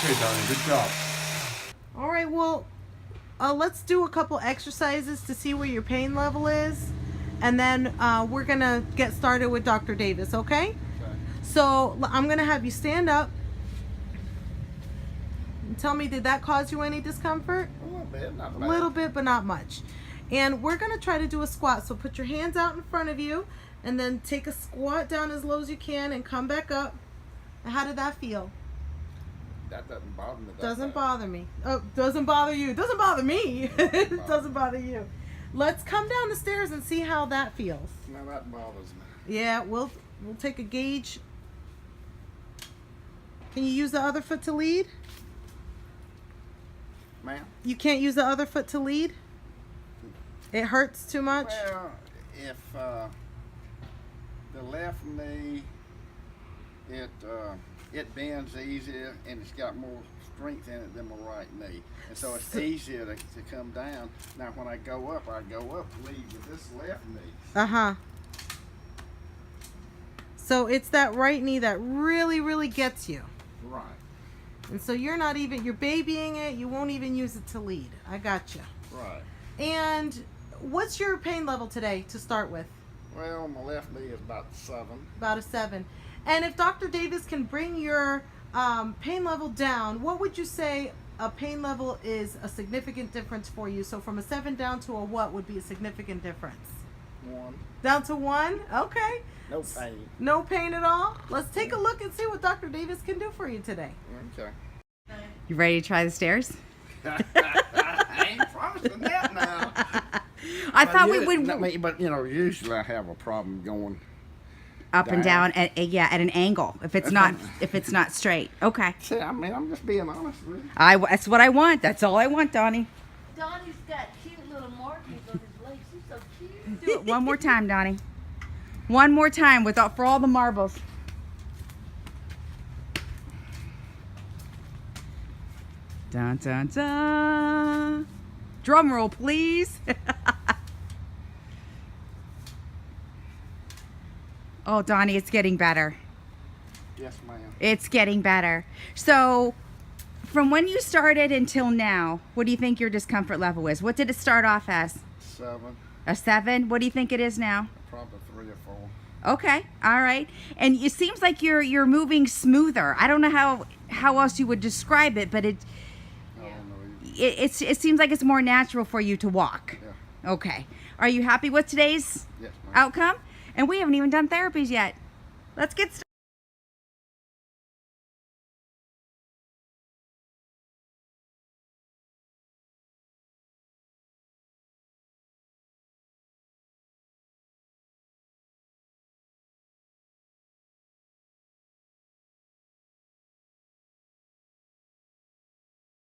Okay, Donnie, good job. All right, well, let's do a couple exercises to see where your pain level is, and then we're gonna get started with Dr. Davis, okay? Okay. So I'm gonna have you stand up and tell me, did that cause you any discomfort? A little bit, not A bad. little bit, but not much. And we're gonna try to do a squat. So put your hands out in front of you, and then take a squat down as low as you can, and come back up. How did that feel? That doesn't bother me. Doesn't bother me. Oh, doesn't bother you. Doesn't bother me. It doesn't bother you. Let's come down the stairs and see how that feels. No, that bothers me. Yeah, we'll take a gauge. Can you use the other foot to lead? Ma'am? You can't use the other foot to lead? It hurts too much? Well, if the left knee, it bends easier and it's got more strength in it than my right knee. And so it's easier to come down. Now when I go up lead with this left knee. Uh-huh. So it's that right knee that really, really gets you. Right. And so you're babying it, you won't even use it to lead. I got you. Right. And what's your pain level today to start with? Well, my left knee is about 7. About a 7. And if Dr. Davis can bring your pain level down, what would you say a pain level is a significant difference for you? So from a 7 down to a what would be a significant difference? 1. Down to 1? Okay. No pain. No pain at all? Let's take a look and see what Dr. Davis can do for you today. Okay. You ready to try the stairs? I ain't promising that now. I thought we would But you know, usually I have a problem going up and down at at an angle if it's not straight. Okay. See, I mean, I'm just being honest with you. That's what I want. That's all I want, Donnie. Donnie's got cute little markings on his legs. He's so cute. Do it one more time, Donnie. One more time for all the marbles. Dun dun dun. Drum roll, please. Oh, Donnie, it's getting better. Yes, ma'am. It's getting better. So, from when you started until now, what do you think your discomfort level is? What did it start off as? 7, A 7? What do you think it is now? probably 3 or 4. Okay, all right. And it seems like you're moving smoother. I don't know how else you would describe it, but I don't know. it seems like it's more natural for you to walk. Yeah. Okay. Are you happy with today's Yes, ma'am. outcome? And we haven't even done therapies yet. Let's get started.